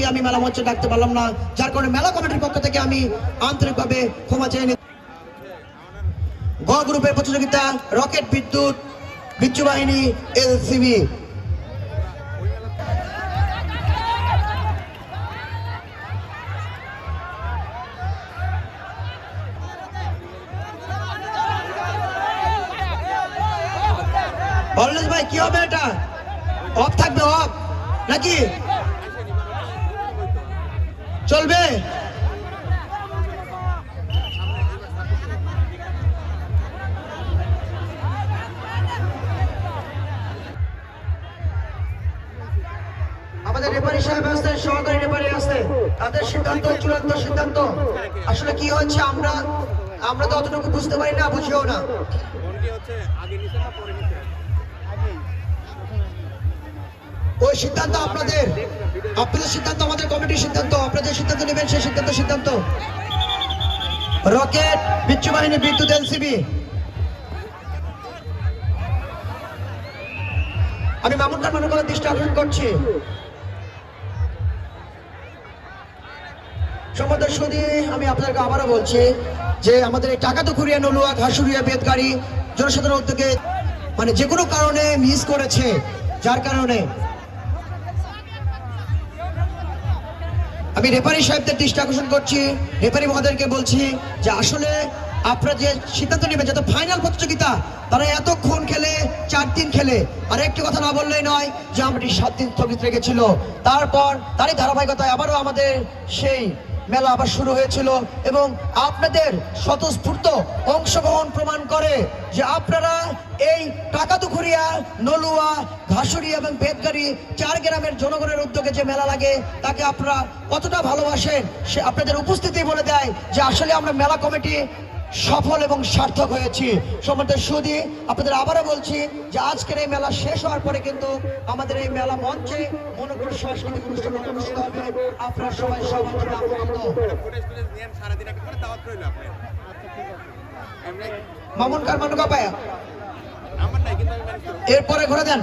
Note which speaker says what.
Speaker 1: আমি মেলা মঞ্চে ডাকতে পারলাম না, যার কারণে মেলা কমিটির পক্ষ থেকে আমি আন্তরিকভাবে ক্ষমা চেয়ে নিই। গ গ্রুপের প্রতিযোগিতা রকেট বিদ্যুৎ বিচ্ছু বাহিনী এলসিবি। অলরেজ ভাই কি হবে এটা? অফ থাকবে, অফ নাকি চলবে? আমাদের রেফারি সাহেব আসছে, সহকারী রেফারি আসছে, তাদের সিদ্ধান্ত চূড়ান্ত সিদ্ধান্ত। আসলে কি হচ্ছে আমরা তো অতটুকু বুঝতে পারি না, বুঝিও না। ওই সিদ্ধান্ত আপনাদের সিদ্ধান্ত, আমাদের কমিটির সিদ্ধান্ত। আপনাদের সিদ্ধান্ত নেবেন, সেই সিদ্ধান্ত। রকেট বিচ্ছু বাহিনী বিদ্যুৎ এলসিবি। আমি মামুন খান মানবের দৃষ্টি আকর্ষণ করছি। সম্মানিত সুধী, আমি আপনাদেরকে আবারও বলছি যে আমাদের এই টাকাতুকুরিয়া, নলুয়া, ঘাসুরিয়া, বেতগাড়ি জনসাধারণ উদ্যোগে মানে যে কোনো কারণে মিস করেছে, যার কারণে আমি রেফারি সাহেবদের দৃষ্টি আকর্ষণ করছি, রেফারি মহোদয়কে বলছি যে আসলে আপনারা যে সিদ্ধান্ত নেবেন, যত ফাইনাল প্রতিযোগিতা তারা এতক্ষণ খেলে, 4 দিন খেলে। আর একটি কথা না বললেই নয় যে আমরা 7 দিন স্থগিত রেখেছিল, তারপর তারই ধারাবাহিকতায় আবারও আমাদের সেই মেলা আবার শুরু হয়েছিল। এবং আপনাদের স্বতঃস্ফূর্ত অংশগ্রহণ প্রমাণ করে যে আপনারা এই টাকাতুকুরিয়া, নলুয়া, ঘাসুরিয়া এবং বেতগাড়ি 4 গ্রামের জনগণের উদ্যোগে যে মেলা লাগে তাকে আপনারা কতটা ভালোবাসেন, সে আপনাদের উপস্থিতি বলে দেয় যে আসলে আমরা মেলা কমিটি সফল এবং সার্থক হয়েছি। সম্মানিত সুধী, আপনাদের আবারও বলছি যে আজকের এই মেলা শেষ হওয়ার পরে কিন্তু আমাদের এই মেলা মঞ্চে মনোগ্র সাংস্কৃতিক অনুষ্ঠান অনুষ্ঠিত হবে। আপনারা সবাই মামুন কার মানুকা পায়া এরপরে ঘুরে দেন।